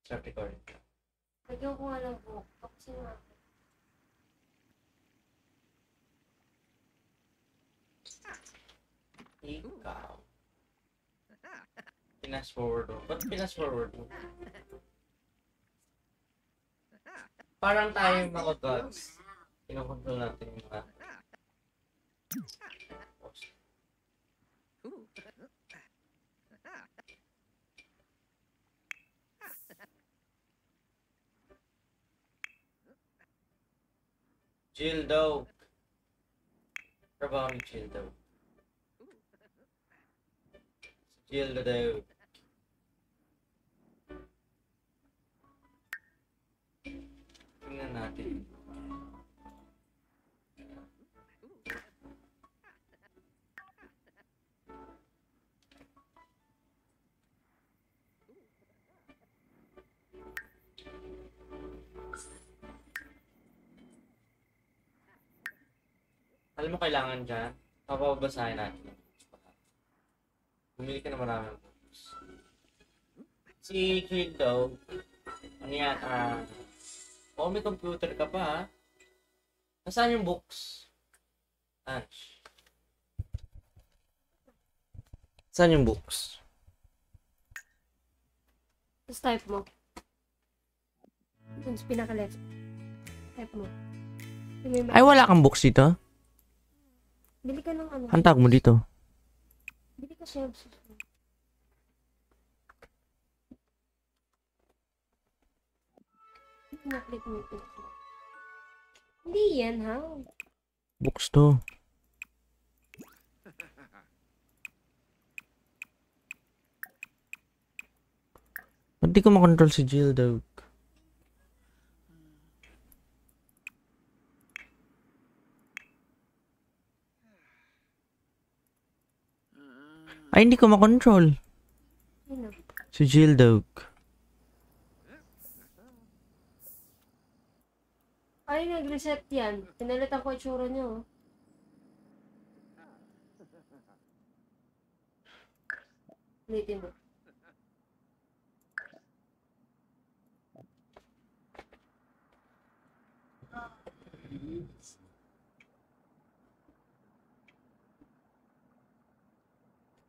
Start recording. Lagyan ko nga lang po. Kasi nga. Ikaw. Pinas forward mo. Ba't pinas forward mo? Parang tayo yung mga gods. Kinokontrol natin yung mga post. Chill daw. Trabaho ni chill daw. Chill daw. Tingnan natin. Alam mo kailangan dyan? Papabasahin natin. Bumili ka na maraming books. Si Chill daw. Ano yan? Oh, may computer ka pa ha? Nasaan yung books? Ange. Saan yung books? Tapos type mo. Dun sa pinaka-left. Type mo. Ay, wala kang books dito? Bili ka ng ano. Hantag mo dito. Bili ka shelves. Na-click mo ito. Hindi yan, ha? Books to. Ba't di ko makontrol si Jill daw? Ay, hindi ko makontrol. Sino? Si Jill daw. Ay, nag-reset yan. Pinalitan ko itsura niyo. Ulitin mo.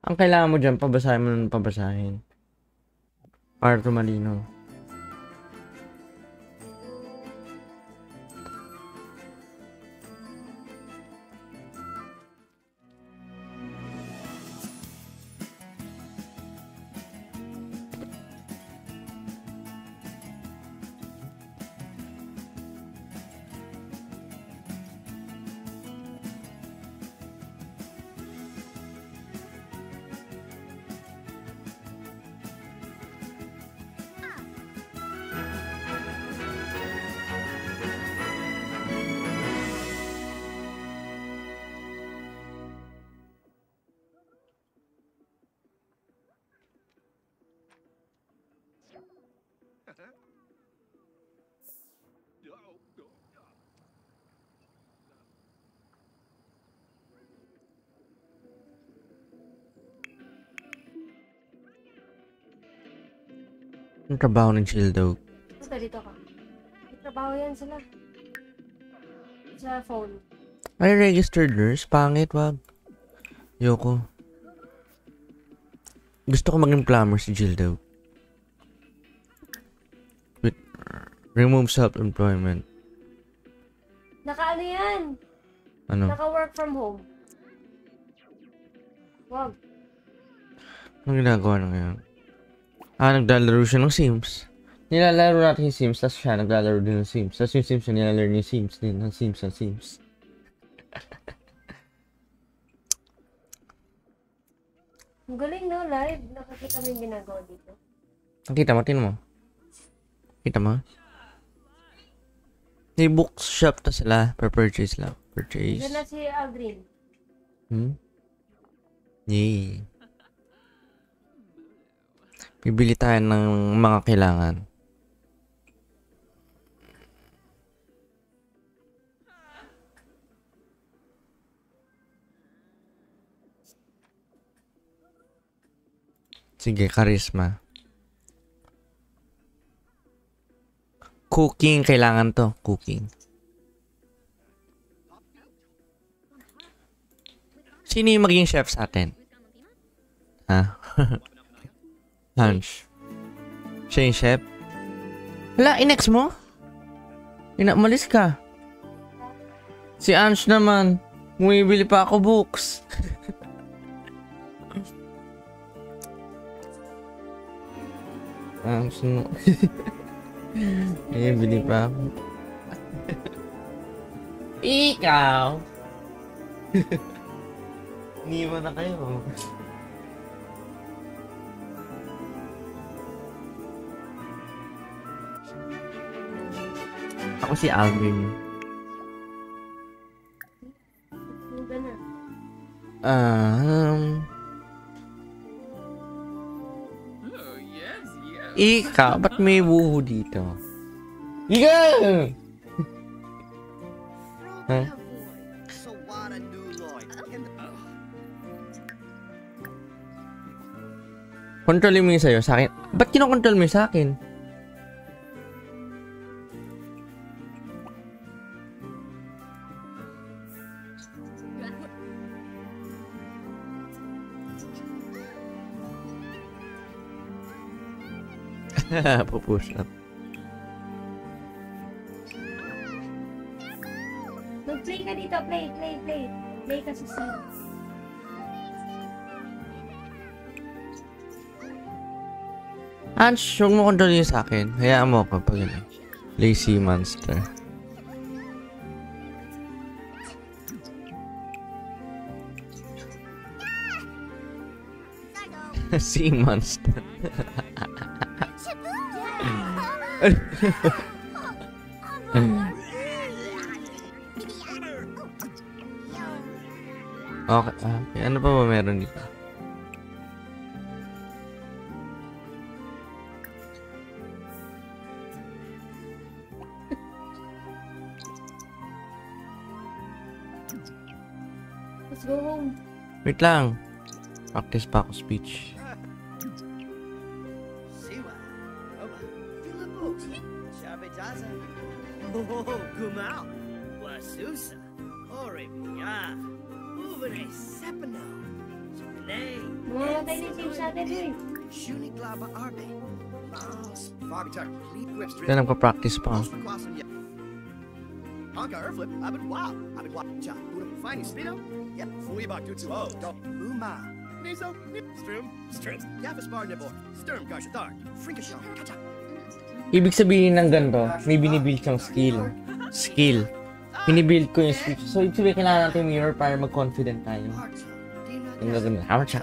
Ang kailangan mo dyan, pabasahin mo ng pabasahin. Para tumalino. Ang trabaho ng Jill daw. Basta dito ka. May trabaho yan sila. Sa phone. Ay, registered nurse? Pangit, wag. Yoko. Gusto ko maging plumber si Jill daw. With, remove self-employment. Naka-ano yan? Ano? Naka-work from home. Wag. Anong ginagawa na ngayon? Naglalaro siya ng Sims. Nilalaro natin yung Sims, tapos siya naglalaro din ng Sims. Tapos yung Sims niya nilalaro yung Sims din. Ng Sims ng Sims. Ang galing no, live. Nakakita mo yung ginagawa dito. Nakita mo, tinan mo. Kita mo? May bookshop na sila. Per purchase lang. Purchase. Diyan na si Aldrin. Yay. Bibili tayo ng mga kailangan. Sige, charisma. Cooking, kailangan to. Cooking. Sino yung maging chef sa atin? Ha? Hans. Siya yung chef? Wala, inex mo? Inamalis ka. Si Ange naman. Bumibili pa ako books. Ange no. Bumibili pa ako. Ikaw! Iniwan na kayo. Ako si Alvin. Huwag na. Ikaw, ba't may buho dito? Ikaw! Huh? Kontrolin mo yung sa'yo, sa akin. Ba't kinokontrol mo yung sa akin? Pupush up. Mag-play ka dito. Play. Play ka sa scene. Ange, huwag mo kontrol yung sa akin. Hayaan mo ako pag ano. Lazy monster. Sea monster. Okay, okay. Ano pa ba meron dito? Let's go home. Wait lang. Practice pa ako speech. Siwa, Oba, Filippo, Shabejaza, Oh, Gumao, Wasusa, Oribia, Uvere Sepano, Spinay, Mamatay na yung sa atin eh. Shuniglaba Arbe, Mouse, Fogtar, Lead Whips, Kaya nagpa-practice pa. Honka Earthflip, Abid Wow, Abid Wow, Cha, Buddha Finding Speedo, Yep, Fuibak Tutsu O, Uma, Nizo, Strims, Yafaspar Nibor, Sturm Garshatar, Frinkashar, Kacha. Ibig sabihin ng ganito, may binibuild siyang skill. Skill. Binibuild ko yung speech. So, ibig sabihin kailangan natin mirror para mag-confident tayo. Yung gagawin, hamcha.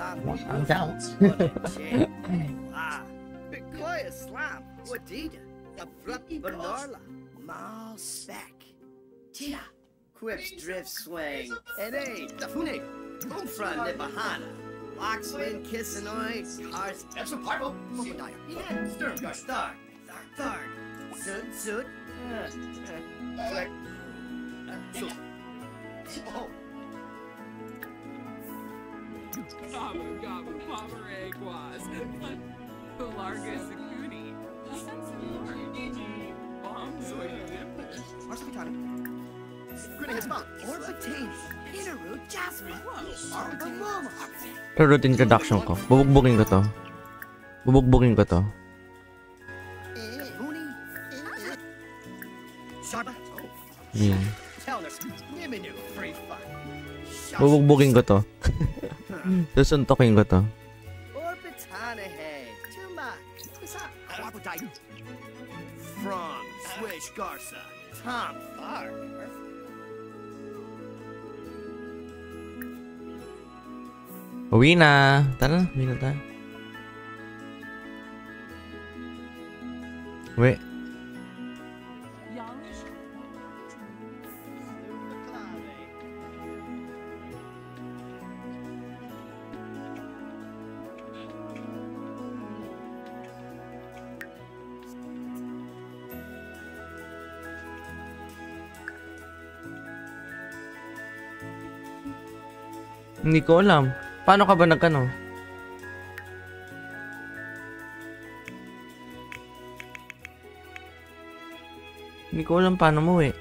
Bitcoya Slam, Wadida, Abrupt Banorla, Mal Spec, Tila, Quips Drift Swing, Ede, Dafune, Boomfront Nibahana, Lockswing Kissanoi, Cars, Epsom Pipo, Mokodaya, Sturm Gush Tharg, Tharg, Zoot, Flick, Oh. Gaba Pomeranguas, Larga Sakuni, Bombsoy Marsupitana, Grinning his mouth, Orbitane, Pinaru, Jasmine, Armama, Pero introduction ko. Bubugbugin ko to. Bubugbugin ko to. Mooney, Sharpa, Yan. Telnus, Niminu, Free Fun, Bubugbugin ko to. Susuntokin ko to. Orbitana Head, Tuma, Aquadite, From, Swish Garza, Tom Tharg, Uwi na. Tara na. Uwi na tayo. Uwi. Hindi ko alam. Paano ka ba nagkano? Hindi ko alam paano mo eh.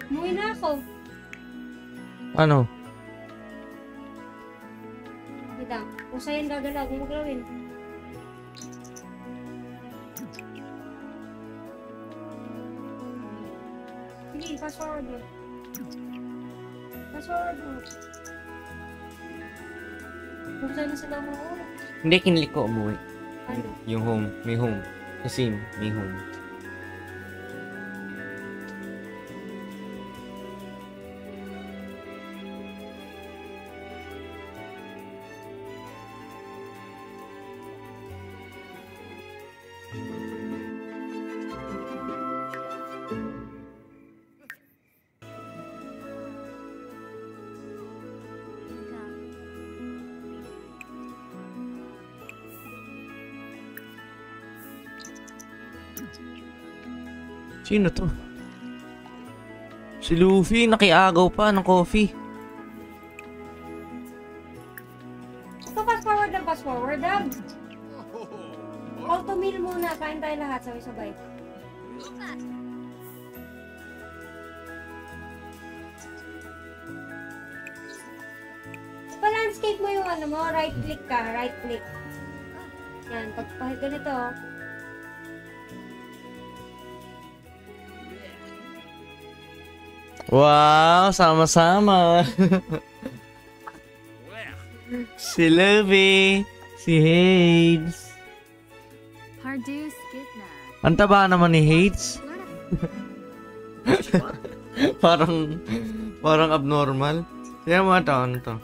Umuwi na ako. Ano? Wait lang. Kung sa'yo yung gagalaw, kung maglawin. Sige, fast forward mo. Fast forward mo. Kung saan na sila mo. Hindi, kinilik ko umuwi. Ano? Yung home. May home. Kasi may home. Sino to? Si Luffy, nakiagaw pa ng coffee. So, fast forward lang. Auto meal muna. Kain tayo lahat. Sabay-sabay. Pa-landscape mo yung ano mo. Right click ka. Right click. Yan. Pag ganito. Wow, sama-sama. Si Luffy, si Hades. Hardus Gitna. Ang taba naman ni Hades. parang abnormal. Tingnan mo ito, ano to?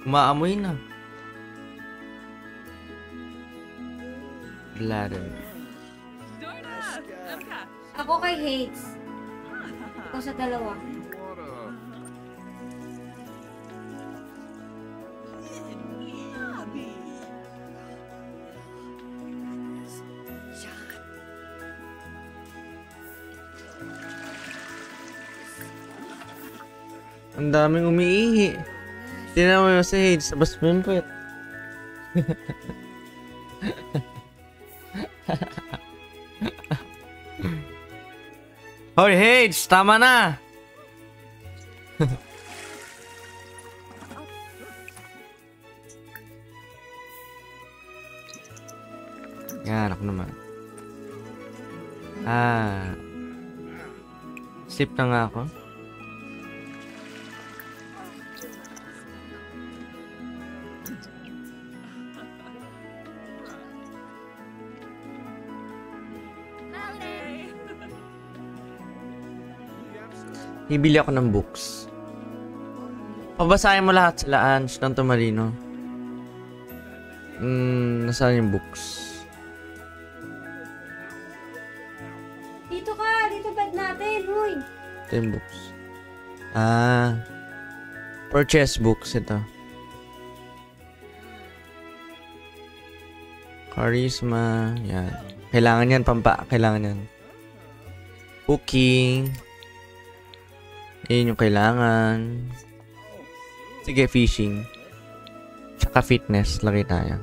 Umaamoy na. Bladder. Dorna! Emka! Ako kay Hades. Ikaw sa dalawa. Ang daming umiihi. Tingnan mo yung si Hades, sabas mo yung puwet. Hoy Hades, tama na! Yan, ako naman. Sleep na nga ako. Bibili ako ng books. Pabasahin mo lahat sila Ange ng Tomarino. Nasaan yung books? Dito ka! Dito bed natin! Uy! Ito yung books. Purchase books ito. Charisma. Yan. Kailangan yan, kailangan yan. Cooking. Yun yung kailangan. Sige, fishing. Tsaka fitness. Lagay tayo.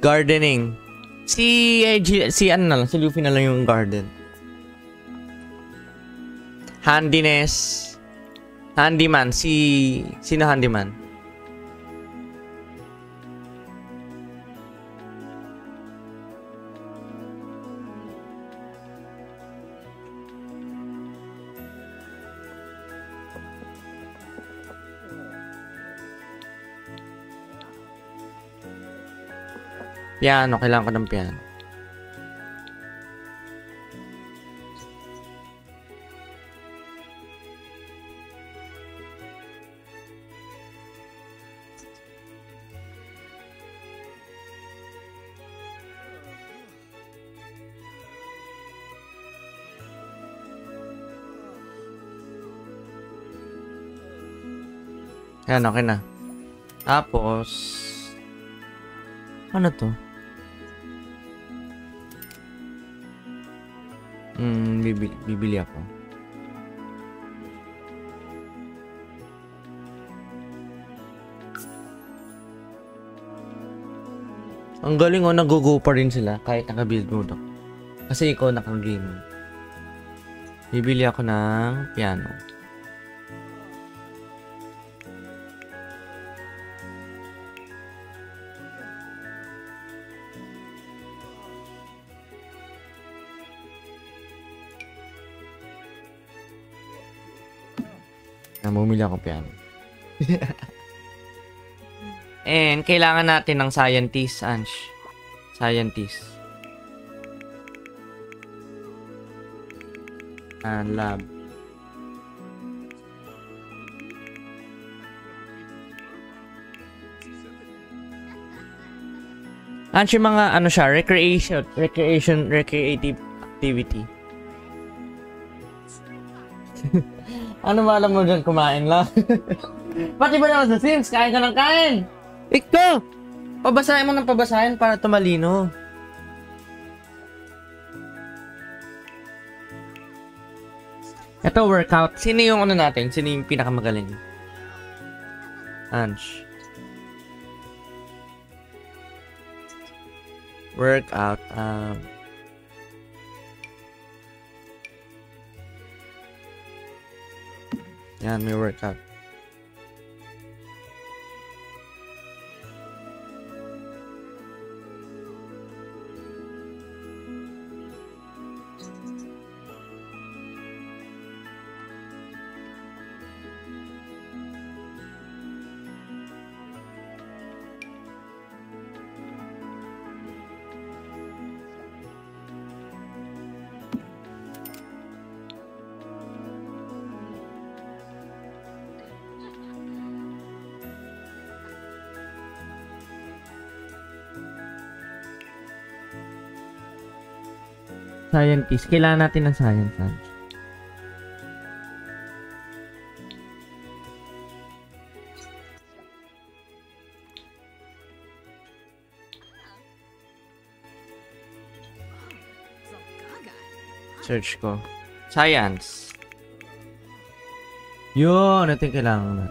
Gardening. Si ano na lang. Si Luffy na lang yung garden. Handiness. Handyman. Sino handyman? Piano, kailangan ko ng piano. Yan, okay na. Tapos, ano to? Bibili ako. Ang galing nag-go pa rin sila kahit naka-build mode ako. Kasi ikaw naka-game. Bibili ako ng piano. Bumili ako piano. And kailangan natin ng scientist, Ange. Scientist. And lab. Ange, yung mga ano siya, recreative activity. Ano ba alam mo dyan, kumain lang? Pati ba naman sa Sims, kain ka ng kain? Ikaw! Pabasahin mo ng pabasahin para tumalino. Ito, workout. Sino yung ano natin? Sino yung pinakamagaling? Ange. Workout. Yan, may workout. Scientist. Kailangan natin ng science, Ange. Search ko. Science. Yun, ito yung kailangan na.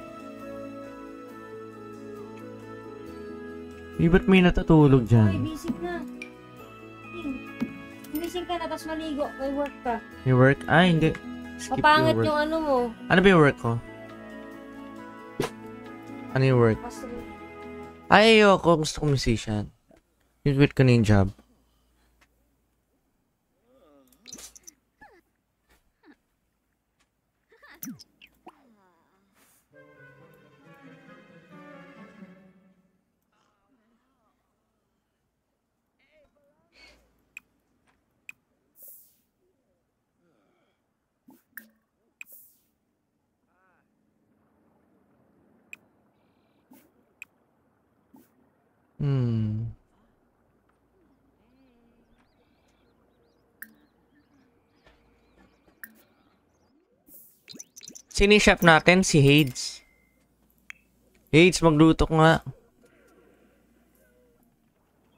Ba't may natutulog Ay, dyan? bisig na. Bisig ka na, tapos maligo. May work ka. May work? Ay, hindi. Skip Papangit yung work. yung ano mo. Ano ba yung work ko? Ano yung work? Pastor. Ay, ayoko. Gusto ko musician. Yung quit ko na yung job. Sino yung chef natin? Si Hades. Hades, magluto ko nga.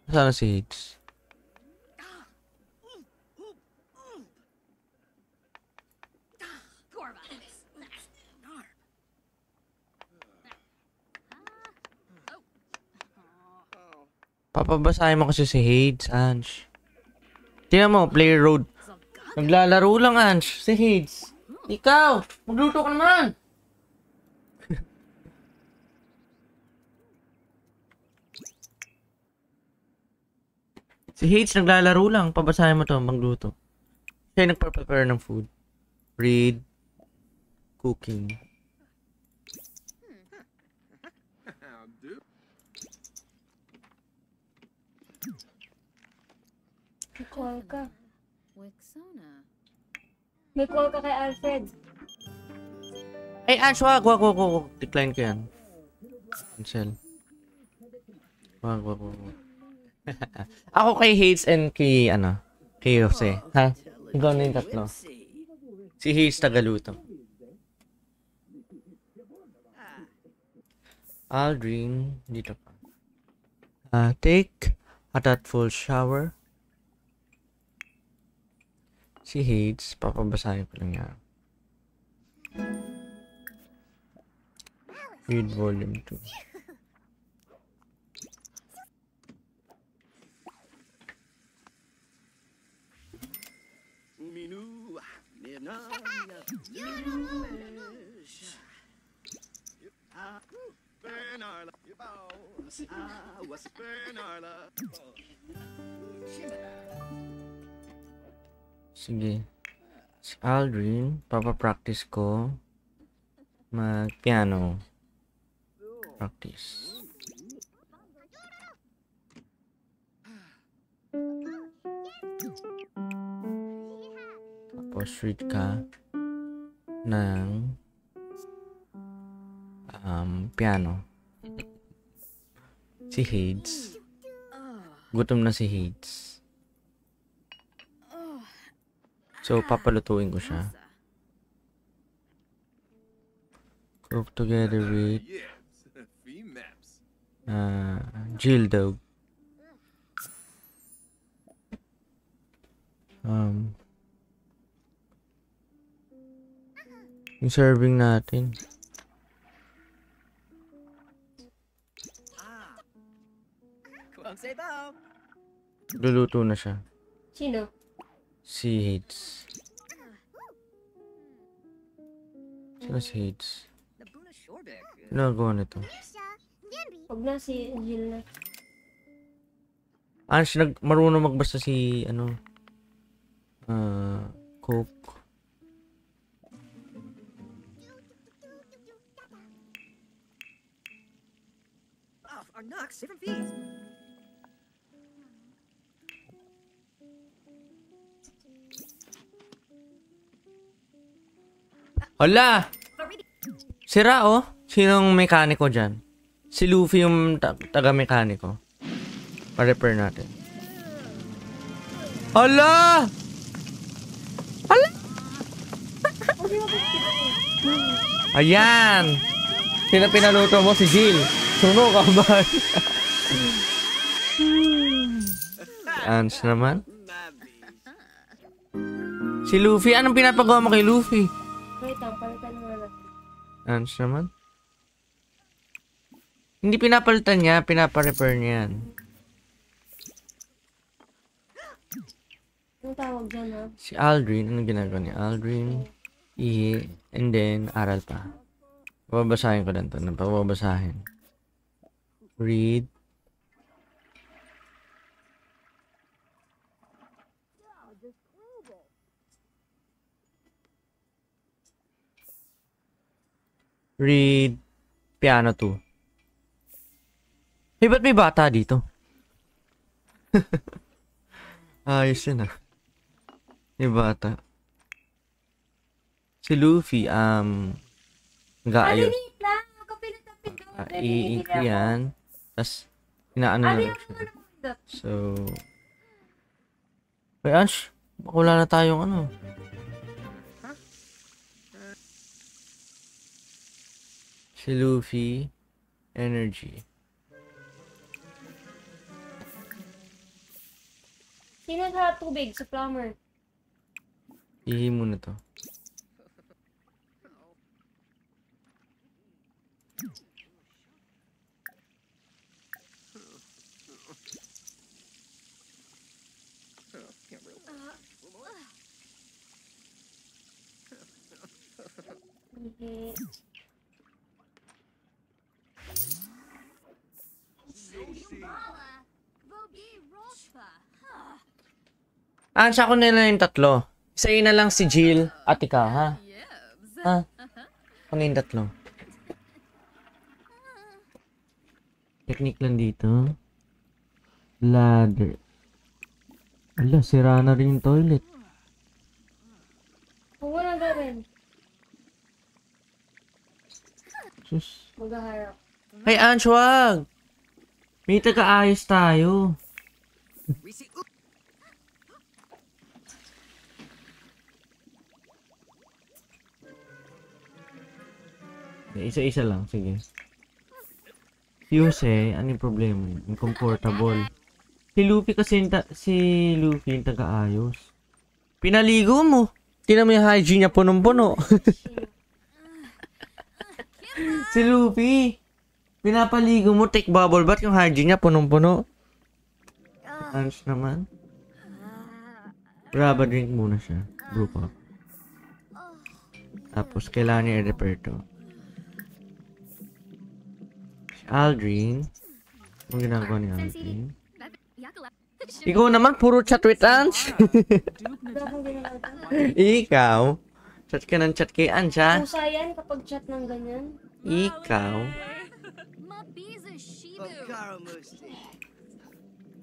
Saan na si Hades? Papabasahin mo kasi si Hades, Ange. Tingnan mo, player road. Naglalaro lang, Ange. Si Hades. Ikaw! Magluto ka naman! Si Hades naglalaro lang. Pabasahin mo to, magluto. Siya yung nagpa-prepare ng food. Read. Cooking. May call ka. Wixona. May call ka kay Alfred. Ay, Ash, wag. Decline ko yan. Cancel. Wag. Ako kay Hades and kay, kay Jose. Ha? Ikaw na yung tatlo. Si Hades tagaluto. Aldrin, dito pa. Take a thoughtful shower. Si Hades, papabasahin ko lang yan. Read volume 2. Uminu, nibna, Bernarla, you bow. What's Bernarla? Sige. Si Aldrin, papapractice ko mag-piano. Practice. Tapos read ka ng piano. Si Hades. Gutom na si Hades. So, papalutuin ko siya. Cook together with Jill dog. Yung serving natin. Luluto na siya. Sino? Si Hades. Sino si Hades? Ginagawa nito. Huwag na si Jill na. Marunong magbasa si, Cook. Hala! Sira, oh. Sinong mekaniko dyan? Si Luffy yung taga-mekaniko. Pa-repair natin. Hala! Hala! Ayan! Sino pinaluto mo? Si Jill. Suno ka ba? Ans naman. Si Luffy. Anong pinapagawa mo kay Luffy? Wait lang, palitan mo na. Ans naman. Hindi pinapalitan niya, pinapa-repair niya yan. Anong tawag dyan, ha? Si Aldrin, anong ginagawa ni Aldrin? Ihi, and then, aral pa. Pababasahin ko lang ito. Pababasahin. Read. Read. Piano 2. Hey, ba't may bata dito? Ayos yun, ah. May bata. Si Luffy, nag-aayos. Liit lang. Huwag ka pinatapit doon. I-ink ko yan. Tapos, inaano na lang siya. So, wait, Ansh, wala na tayong ano. Si Luffy, energy. Sino sa tubig? Sa plumber. Ihi muna to. Okay. Ansh, ako nila yung tatlo. Isayin na lang si Jill at ikaw, ha? Ha? Ako na yung tatlo. Technique lang dito. Ladder. Ala, sira na rin yung toilet. Huwag mo na gawin. Sus. Maghaharap. Ay, Ansh, wag! May taga-ayos tayo. Isa-isa lang, sige. Si Jose, ano yung problema? Uncomfortable. Si Luffy kasi si Luffy yung taga-ayos. Pinaligo mo. Tingnan mo yung hygiene niya punong-puno. Si Luffy. Pinapaligo mo, take bubble bath yung hygiene niya punong-puno. Hans naman. Grab a drink muna siya. Brew pop. Tapos kailangan niya i-repair to. Si Aldrin. Anong ginagawa ni Aldrin? Ikaw naman, puro chat with Ange. Ikaw. Chat ka ng chat kay Ange, ha? Pusa yan kapag chat ng ganyan. Ikaw. Mabiza Shibu. Okaramusti.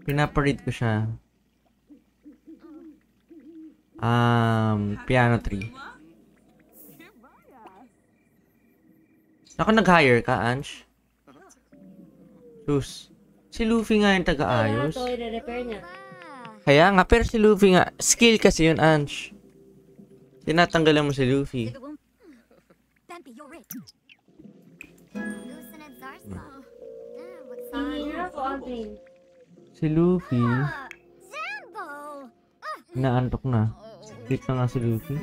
Pinaparead ko siya. Piano 3. Ako nag-hire ka, Ange? Sus. Si Luffy nga yung taga-ayos. Ito, i-repair niya. Kaya nga, pero si Luffy nga, skill kasi yun, Ange. Tinatanggalan mo si Luffy. Hihina ko, Aldrin. Si Luffy, inaantok na. Sleep na nga si Luffy.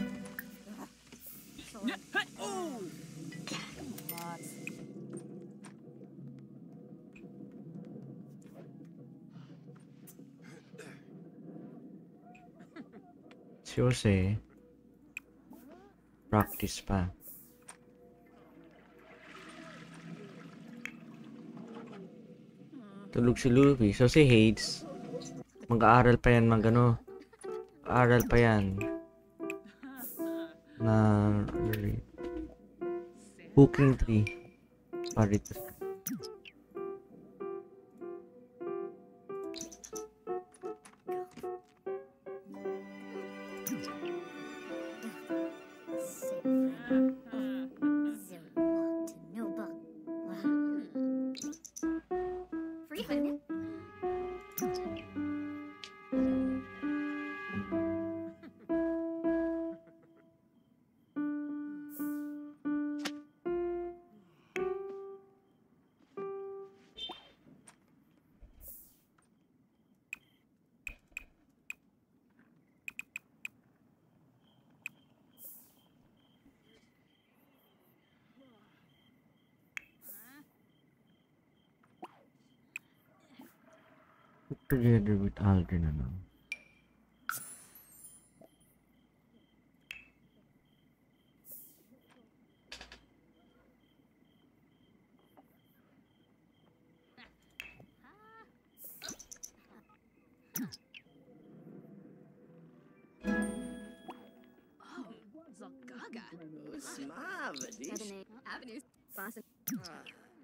Si Jose, practice pa. Tulog si Luffy. So si Hades, mag-aaral pa yan aaral pa yan na Booking 3 para dito. Together with Aldrin na lang. Zagaga. Smavadish. Avenues. Boston.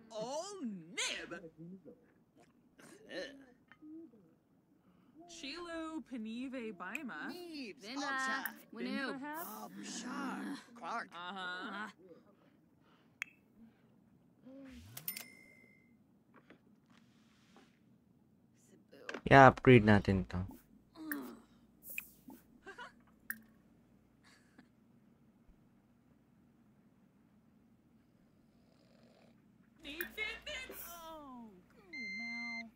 Oh, nib. Chilo Panive Baima. Neebs. Vinda. Alta. Winu. Oh, Bashar. Clark. Uh-huh. I-upgrade natin to. Need fit. Oh, now.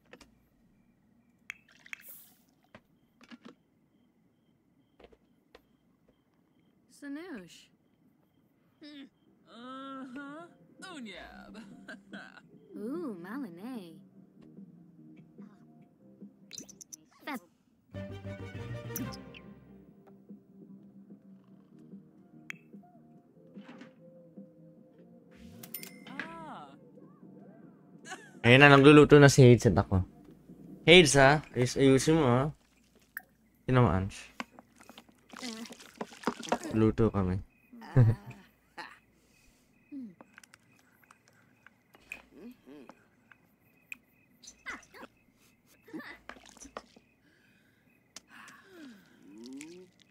Sanoosh. Uh-huh. Unyab. Ooh, Malinay. Feb. Ah. Ayun na, nagluluto na si Hades at ako. Hades ha, ayusin mo ha. Sino mo, Ange? Luto kami. Ooh,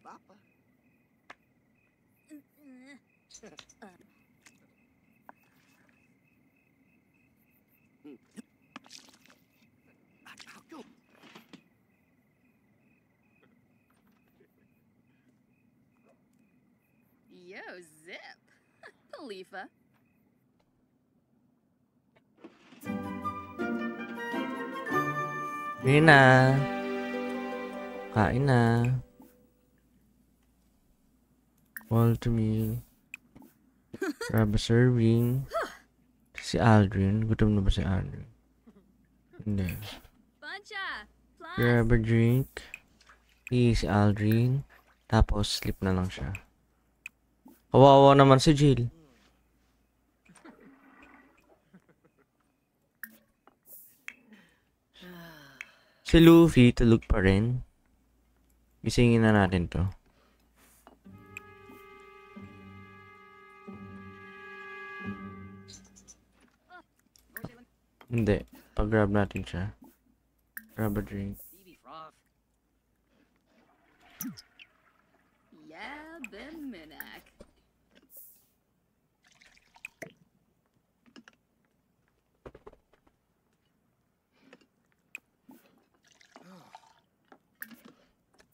Papa. Go. Yo, zip. Khalifa. Ayun na. Kain na. Walter meal. Grab a serving. Si Aldrin. Gutom na ba si Aldrin? Hindi. Buncha. Plus. Grab a drink. Si Aldrin. Tapos sleep na lang siya. Kawawa naman si Jill. Si Luffy, tulog pa rin. Gisingin na natin to. Hindi. Pag-grab natin siya. Grab a drink. Yeah, Ben Minak.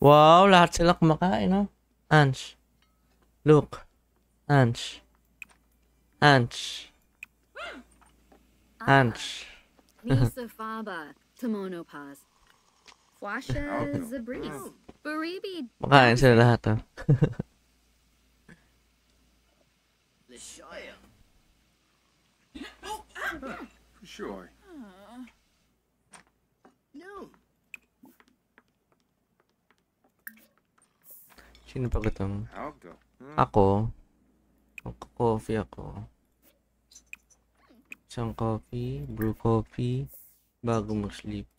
Wow, lahat sila kumakain, no? Ange. Look. Ange. Ange. Ange. Nisa Faba. Tamonopaz. Fwasha Zabris. Baribi. Makain sila lahat, ha? Lishoya. For sure. No. Sino pa gutom? I'll go. Ako. Magka-coffee ako. Isang coffee, brew coffee, bago mag-sleep.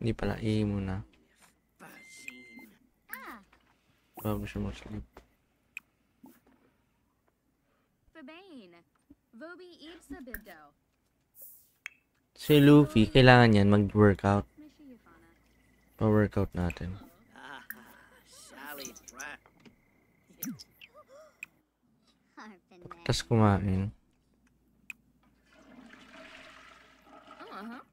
Hindi pala, muna. Bago siya mag-sleep. Fabane. Vobi Ibsa Bibdo. Si Luffy, kailangan yan mag-workout. Mishiyafana. Pa-workout natin. Sally. Tapos kumain. Uh-huh.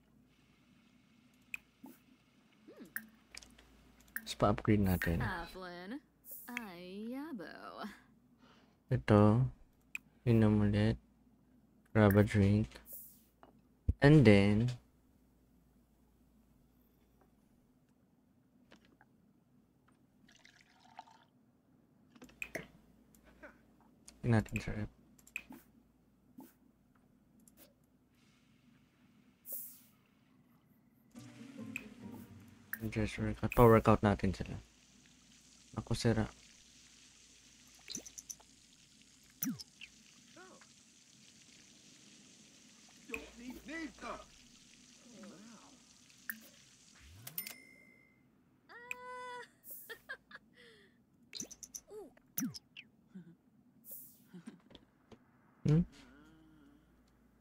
Tapos pa-upgrade natin. Aflin. Ayabo. Ito. Inom ulit. Grab a drink. And then, natin sa rep. Just workout. Pa-workout natin sila. Ako sira.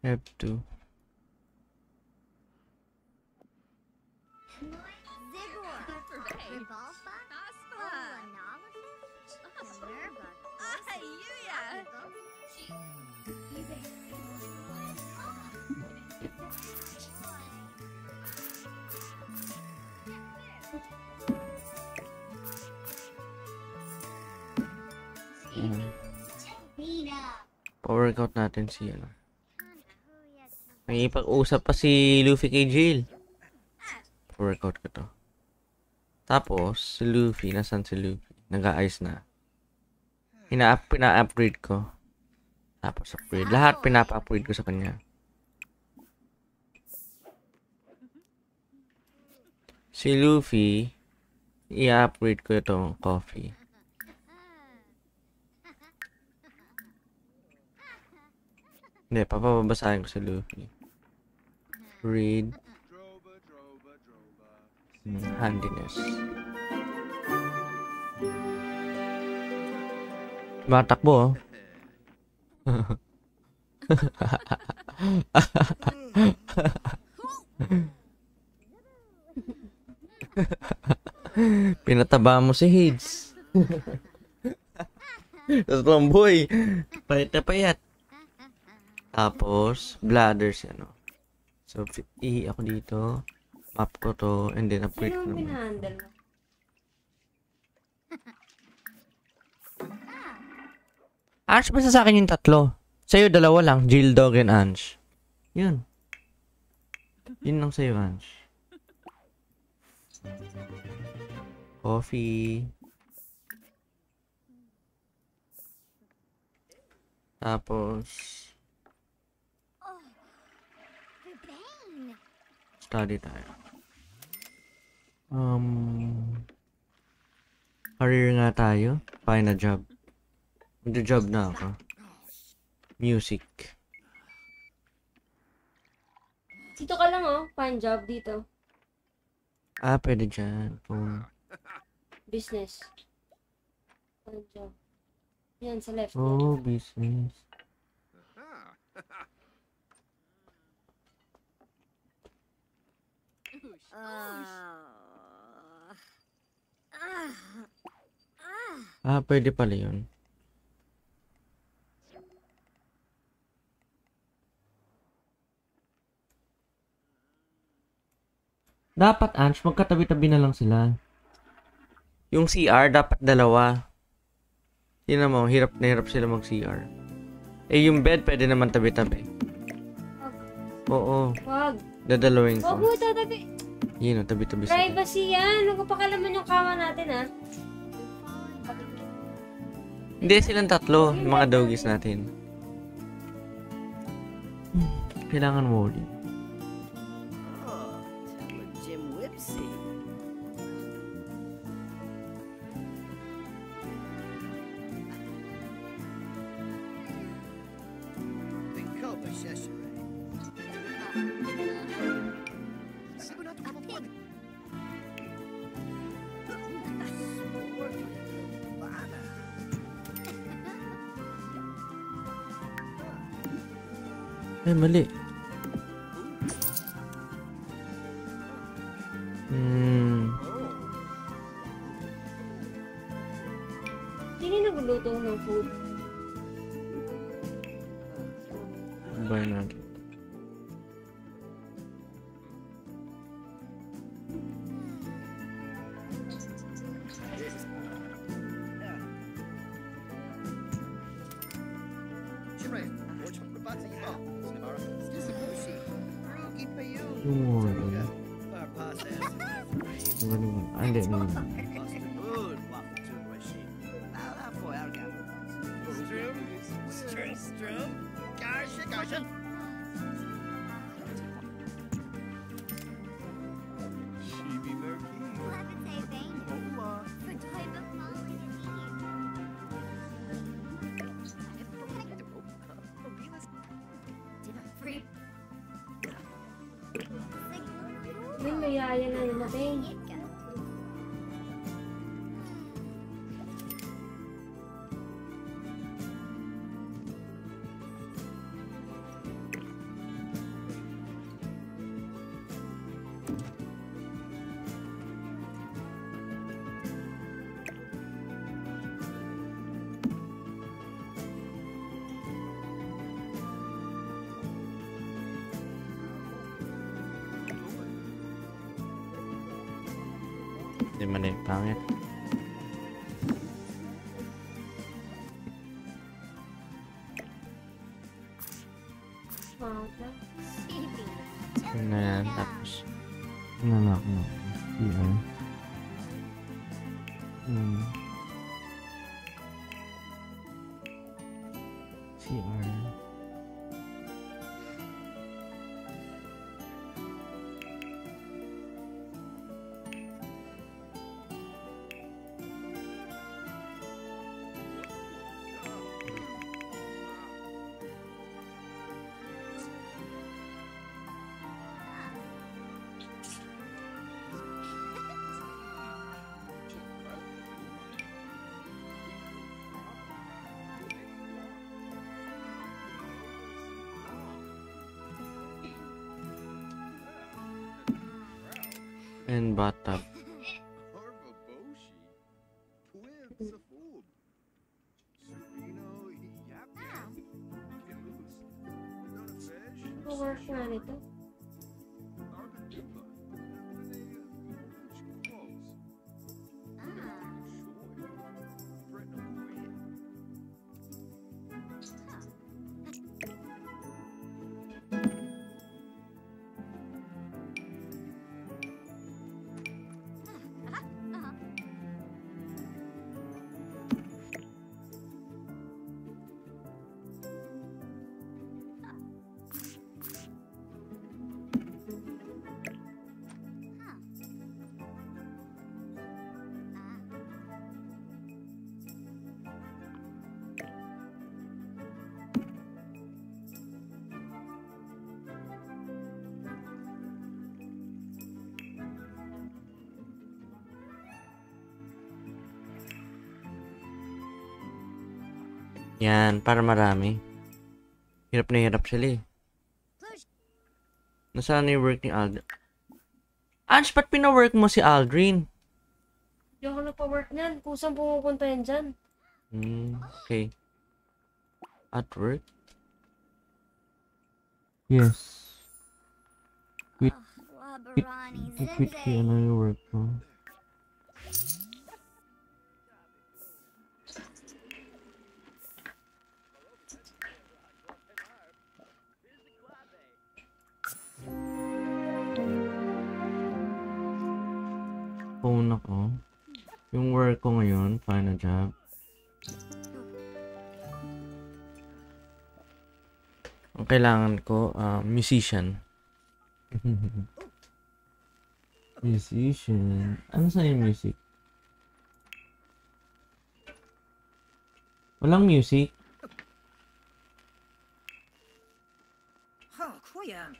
Have to. Pa-workout natin si ano. May ipag-usap pa si Luffy kay Jill. Pa-workout ko to. Tapos, si Luffy, nasan si Luffy? Nag-aayos na. Pina-upgrade ko. Tapos upgrade. Lahat pinapa-upgrade ko sa kanya. Si Luffy, i-upgrade ko itong coffee. Hindi, papababasahin ko si Luffy. Read. Handiness. Matakbo, oh. Pinataba mo si Hades. Tapos boy. Payat na payat. Tapos, bladder siya, no? So, ako dito. Map ko to. And then, upgrade ko Sino ang naman. pinahandle mo? Ange, basta sa akin yung tatlo. Sa'yo, dalawa lang. Jill, Dog, and Ange. Yun. Yun lang sa'yo, Ange. Coffee. Tapos, study tayo. Career nga tayo. Find a job. Mag-job na ako. Music. Dito ka lang, oh. Find job dito. Pwede dyan. Phone. Business. Find job. Yan, sa left. Oh, business. Pwede pala yun. Dapat, Ange, magkatabi-tabi na lang sila. Yung CR, dapat dalawa. Tingnan mo, hirap na hirap sila mag-CR. Eh, yung bed, pwede naman tabi-tabi. Oo, Wag. dadalawin Wag ko. mo tatabi. Yun o, tabi-tabi sila. Privacy yan. Huwag ko pakalaman yung kama natin, ha. Hindi, silang tatlo, yung mga doggies natin. Kailangan mo ulit. Oh, tell a Jim Whipsy. Big Copa Sheshere. Siguro na ito kapag Ay, mali. Sino yung nagluluto ng food? Buy natin. Yung order. Ano ba? Hindi, hindi. May mayaya na namatay. Hindi man eh, pangit. Yun na yan, tapos nanak mo. CR. CR. And bathtub. Work na nito. Yan, para marami. Hirap na hirap sila eh. Nasaan na yung work ni Aldrin? Ange, ba't pina-work mo si Aldrin? Hindi ako nagpa-work niyan. Kusang pumupunta yan dyan. Okay. At work? Yes. Quit si ano yung work mo. Phone ako. Yung work ko ngayon, find a job. Ang kailangan ko, musician. Musician. Ano sa yung music? Walang music. Oh, kuya.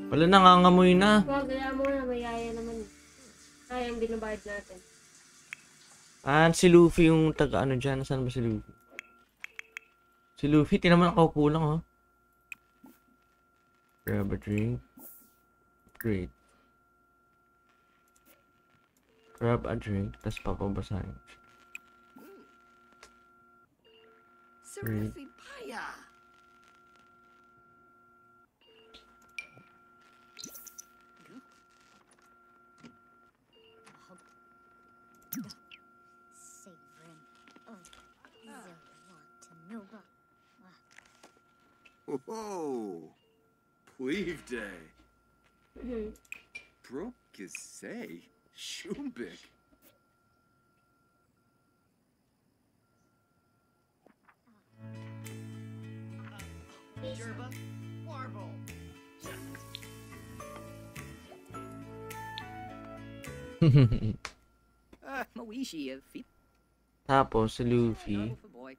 Wala, nangangamoy na. Huwag, kaya mo na. Mayaya naman. Sayang binabayad natin. Si Luffy yung taga ano dyan. Nasaan ba si Luffy? Si Luffy, tinaman nakaupo lang oh. Grab a drink. Great. Grab a drink, tapos papabasahin. Great. Oh, Pleave Day. Brokisei. Shumbik. Jerba, Warble. Moishi of feet. Tapos si Luffy, Boy.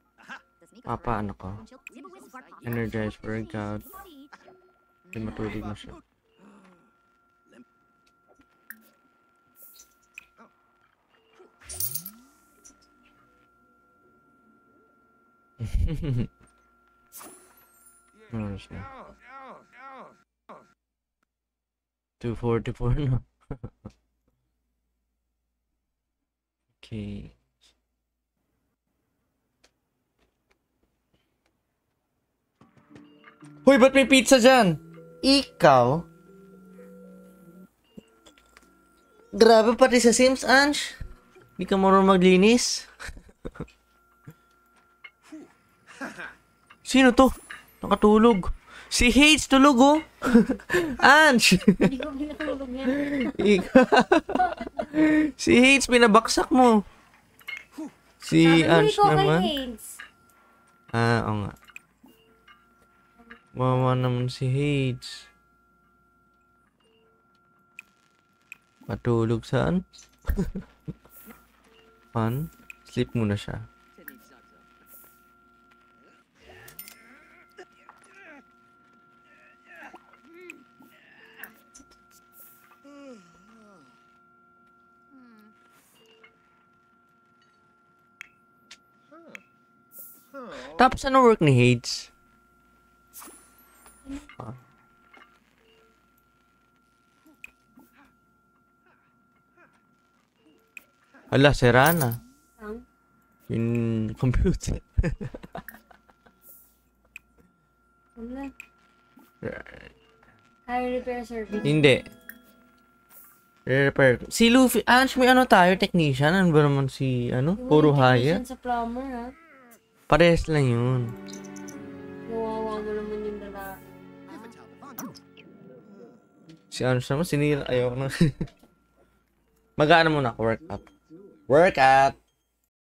papaano ko? Energize workout. Hindi matulog na siya. Ano siya? 244 na. Okay. Hoy, ba't may pizza dyan? Ikaw? Grabe pati sa Sims, Ange. Hindi ka marunong maglinis. Sino to? Nakatulog. Si Hades tulog oh. Ange. Hindi ko pinatulog yan. Si Hades binabaksak mo. Si Ange Sabi mo naman. kay Hades. Oo nga. Wawa naman si Hades. Matulog saan? Fun? Sleep muna siya. Tapos ano work ni Hades? Hala, sira na. Ang? Yung computer. Wala. High repair service. Hindi. Repair. Si Luffy, Ange, may ano tayo, technician. Ano ba naman si, ano? Puro hire? Sa plumber, ha? Parehas lang yun. Nawawa mo naman yung lalaki. Si Ange naman, sinira. Ayaw na. Mag-ano muna, workout. Workout!